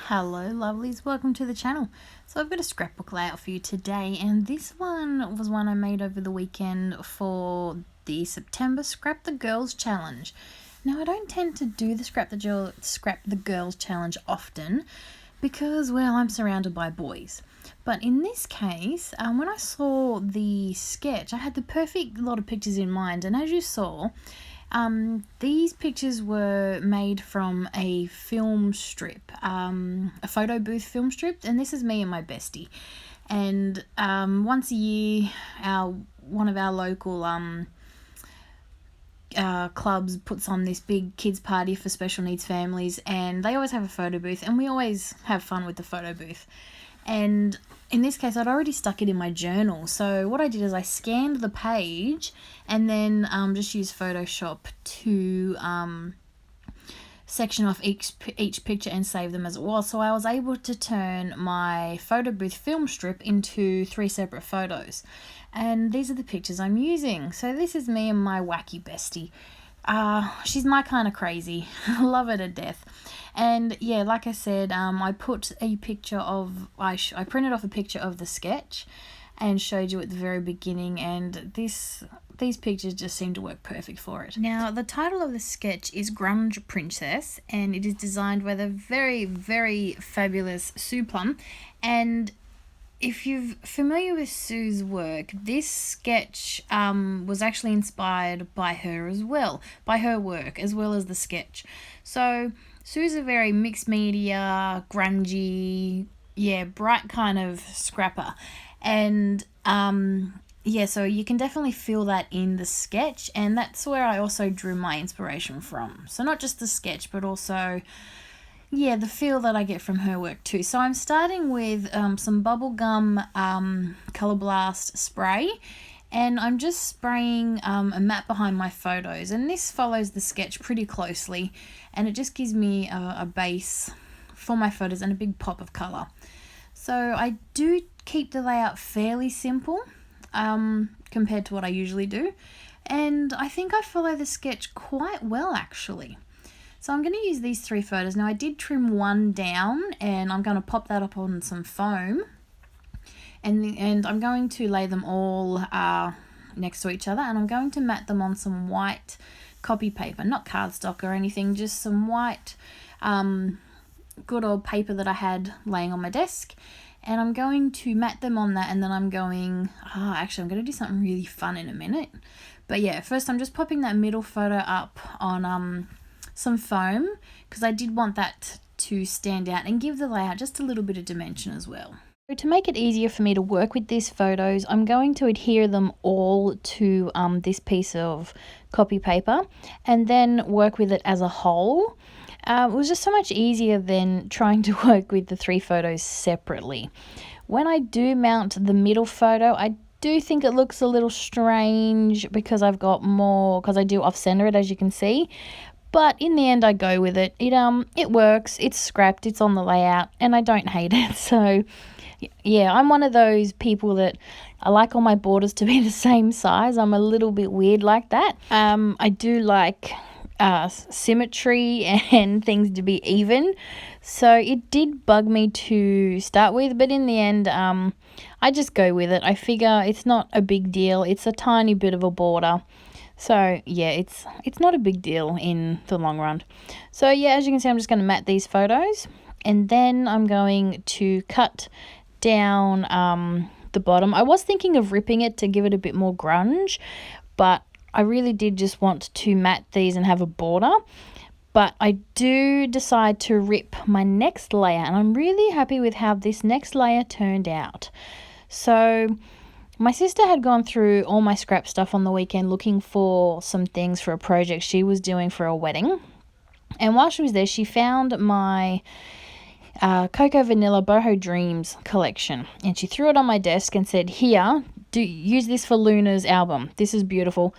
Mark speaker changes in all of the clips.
Speaker 1: Hello lovelies, welcome to the channel. So I've got a scrapbook layout for you today, and this one was one I made over the weekend for the September Scrap the Girls challenge. Now I don't tend to do the Scrap the Girls challenge often because, well, I'm surrounded by boys. But in this case, when I saw the sketch, I had the perfect lot of pictures in mind, and as you saw, these pictures were made from a film strip, a photo booth film strip, and this is me and my bestie. And once a year, one of our local clubs puts on this big kids party for special needs families, and they always have a photo booth, and we always have fun with the photo booth. And in this case, I'd already stuck it in my journal. So what I did is I scanned the page and then just used Photoshop to section off each picture and save them as it was. So I was able to turn my photo booth film strip into 3 separate photos. And these are the pictures I'm using. So this is me and my wacky bestie. She's my kind of crazy. I love her to death. And yeah, like I said, I put a picture of, I printed off a picture of the sketch and showed you at the very beginning, and these pictures just seem to work perfect for it. Now, the title of the sketch is Grunge Princess, and it is designed by the very, very fabulous Sue Plum. And if you're familiar with Sue's work, this sketch was actually inspired by her as well, by her work as well as the sketch. So Sue's a very mixed media, grungy, bright kind of scrapper. And yeah, so you can definitely feel that in the sketch, and that's where I also drew my inspiration from. So not just the sketch, but also, yeah, the feel that I get from her work too. So I'm starting with some bubblegum Color Blast spray, and I'm just spraying a matte behind my photos, and this follows the sketch pretty closely, and it just gives me a base for my photos and a big pop of colour. So I do keep the layout fairly simple compared to what I usually do, and I think I follow the sketch quite well actually. So I'm going to use these 3 photos. Now I did trim one down, and I'm going to pop that up on some foam, and I'm going to lay them all next to each other, and I'm going to mat them on some white copy paper, not cardstock or anything, just some white good old paper that I had laying on my desk, and I'm going to mat them on that, and then I'm going, actually I'm going to do something really fun in a minute. But yeah, first I'm just popping that middle photo up on some foam, because I did want that to stand out and give the layout just a little bit of dimension as well. So to make it easier for me to work with these photos, I'm going to adhere them all to this piece of copy paper and then work with it as a whole. It was just so much easier than trying to work with the 3 photos separately. When I do mount the middle photo, I do think it looks a little strange because I've got more, because I do off-center it, as you can see. But in the end, I go with it. It works, it's scrapped, it's on the layout, and I don't hate it. So yeah, I'm one of those people that I like all my borders to be the same size. I'm a little bit weird like that. I do like symmetry and things to be even. So it did bug me to start with, but in the end, I just go with it. I figure it's not a big deal. It's a tiny bit of a border. So yeah, it's not a big deal in the long run. So yeah, as you can see, I'm just going to mat these photos, and then I'm going to cut down the bottom. I was thinking of ripping it to give it a bit more grunge, but I really did just want to mat these and have a border. But I do decide to rip my next layer, and I'm really happy with how this next layer turned out. So my sister had gone through all my scrap stuff on the weekend looking for some things for a project she was doing for a wedding. And while she was there, she found my Cocoa Vanilla Boho Dreams collection. And she threw it on my desk and said, "Here, use this for Luna's album. This is beautiful."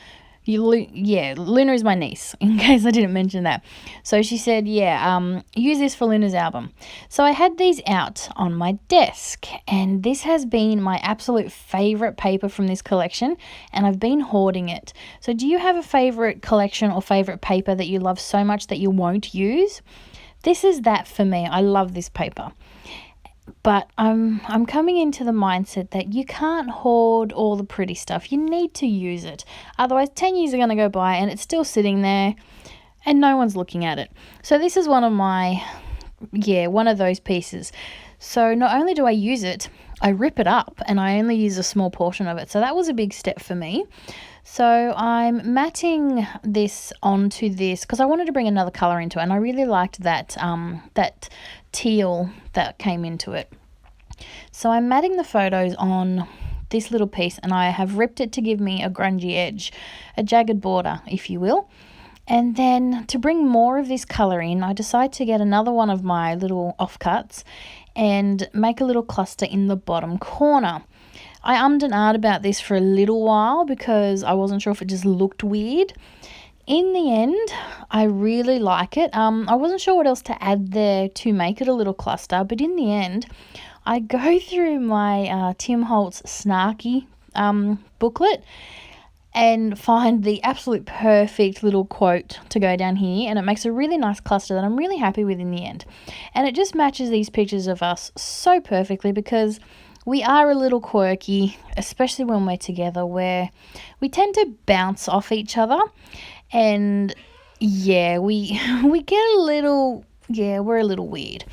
Speaker 1: Luna is my niece, in case I didn't mention that. So she said, use this for Luna's album. So I had these out on my desk, and this has been my absolute favorite paper from this collection, and I've been hoarding it. So do you have a favorite collection or favorite paper that you love so much that you won't use? This is that for me. I love this paper. But I'm coming into the mindset that you can't hoard all the pretty stuff. You need to use it. Otherwise, 10 years are going to go by and it's still sitting there and no one's looking at it. So this is one of those pieces. So not only do I use it, I rip it up and I only use a small portion of it. So that was a big step for me. So I'm matting this onto this because I wanted to bring another colour into it, and I really liked that that teal that came into it. So I'm matting the photos on this little piece, and I have ripped it to give me a grungy edge, a jagged border, if you will. And then to bring more of this colour in, I decided to get another one of my little offcuts and make a little cluster in the bottom corner. I ummed and ahed about this for a little while because I wasn't sure if it just looked weird. In the end, I really like it. I wasn't sure what else to add there to make it a little cluster, but in the end, I go through my Tim Holtz Snarky booklet and find the absolute perfect little quote to go down here, and it makes a really nice cluster that I'm really happy with in the end. And it just matches these pictures of us so perfectly because we are a little quirky, especially when we're together, where we tend to bounce off each other. And yeah, we get a little, we're a little weird.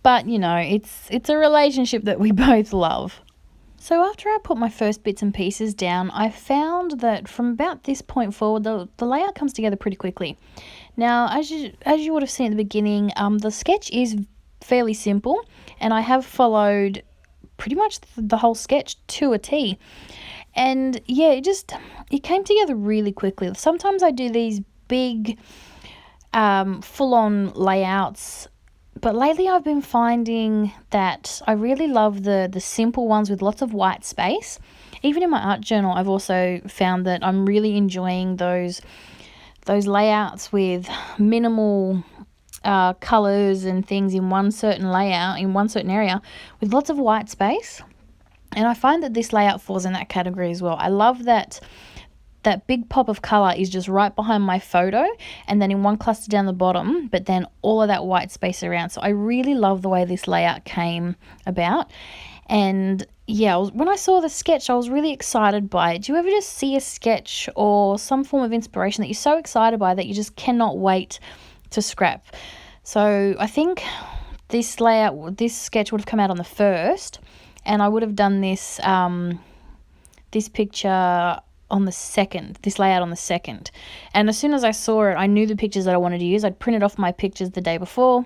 Speaker 1: But, you know, it's a relationship that we both love. So after I put my first bits and pieces down, I found that from about this point forward, the layout comes together pretty quickly. Now, as you would have seen at the beginning, the sketch is fairly simple, and I have followed pretty much the whole sketch to a T. And yeah, it came together really quickly. Sometimes I do these big full-on layouts, but lately I've been finding that I really love the simple ones with lots of white space. Even in my art journal, I've also found that I'm really enjoying those layouts with minimal colours and things in one certain layout, in one certain area, with lots of white space. And I find that this layout falls in that category as well. I love that big pop of colour is just right behind my photo and then in one cluster down the bottom, but then all of that white space around. So I really love the way this layout came about. And yeah, when I saw the sketch, I was really excited by it. Do you ever just see a sketch or some form of inspiration that you're so excited by that you just cannot wait to scrap? So I think this sketch would have come out on the 1st, and I would have done this picture on the 2nd, this layout on the 2nd. And as soon as I saw it, I knew the pictures that I wanted to use. I'd printed off my pictures the day before,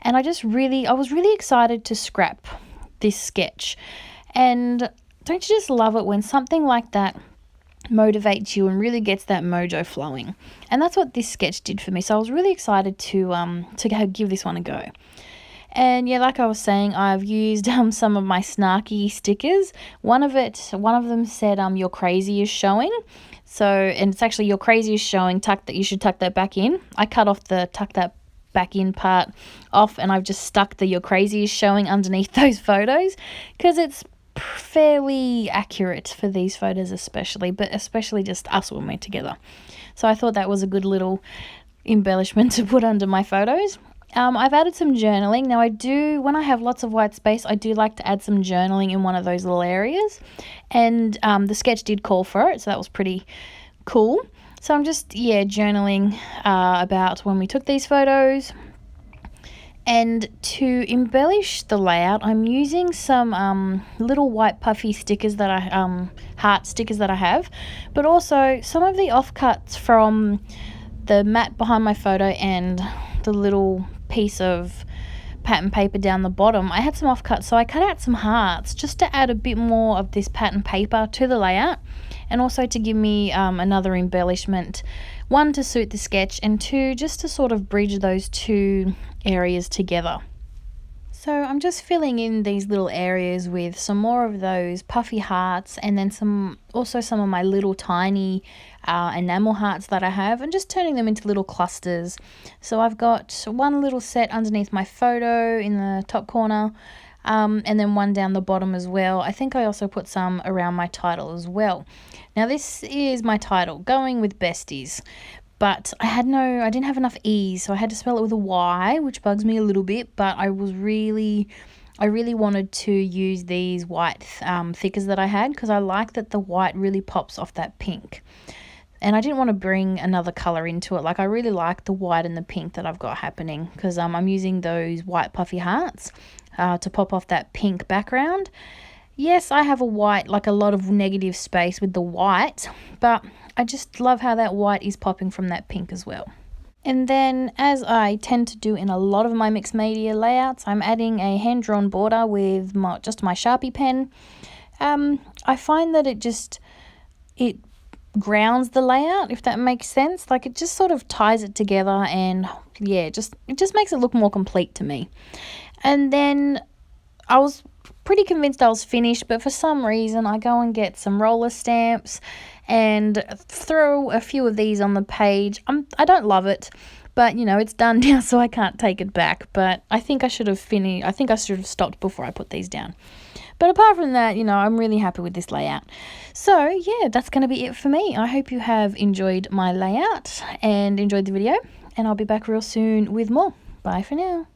Speaker 1: and I was really excited to scrap this sketch. And don't you just love it when something like that motivates you and really gets that mojo flowing? And that's what this sketch did for me. So I was really excited to give this one a go. And yeah, like I was saying, I've used some of my snarky stickers. One of them said "You're crazy is showing," and it's actually "You're crazy is showing. That you should tuck that back in." I cut off the tuck that back in part off, and I've just stuck the "You're crazy is showing" underneath those photos because it's fairly accurate for these photos, especially just us when we're together. So I thought that was a good little embellishment to put under my photos. I've added some journaling. Now when I have lots of white space, I do like to add some journaling in one of those little areas. And the sketch did call for it, so that was pretty cool. So I'm just, journaling about when we took these photos. And to embellish the layout, I'm using some little white puffy stickers heart stickers that I have, but also some of the offcuts from the mat behind my photo and the little piece of pattern paper down the bottom. I had some offcuts, so I cut out some hearts just to add a bit more of this pattern paper to the layout, and also to give me another embellishment, one to suit the sketch, and two just to sort of bridge those two areas together. So I'm just filling in these little areas with some more of those puffy hearts, and then some of my little tiny enamel hearts that I have, and just turning them into little clusters. So I've got one little set underneath my photo in the top corner, and then one down the bottom as well. I think I also put some around my title as well. Now this is my title, Going with Besties. but I didn't have enough E's, so I had to spell it with a Y, which bugs me a little bit, but I really wanted to use these white thickers that I had, because I like that the white really pops off that pink. And I didn't want to bring another colour into it. Like, I really like the white and the pink that I've got happening, because I'm using those white puffy hearts to pop off that pink background. Yes, I have a white, like a lot of negative space with the white, but I just love how that white is popping from that pink as well. And then, as I tend to do in a lot of my mixed media layouts, I'm adding a hand-drawn border with just my Sharpie pen. I find that it grounds the layout, if that makes sense. Like, it just sort of ties it together, and yeah, it just makes it look more complete to me. And then I was pretty convinced I was finished, but for some reason I go and get some roller stamps and throw a few of these on the page. I don't love it, but you know, it's done now, so I can't take it back. But I think I should have finished. I think I should have stopped before I put these down. But apart from that, you know, I'm really happy with this layout. So yeah, that's going to be it for me. I hope you have enjoyed my layout and enjoyed the video, and I'll be back real soon with more. Bye for now.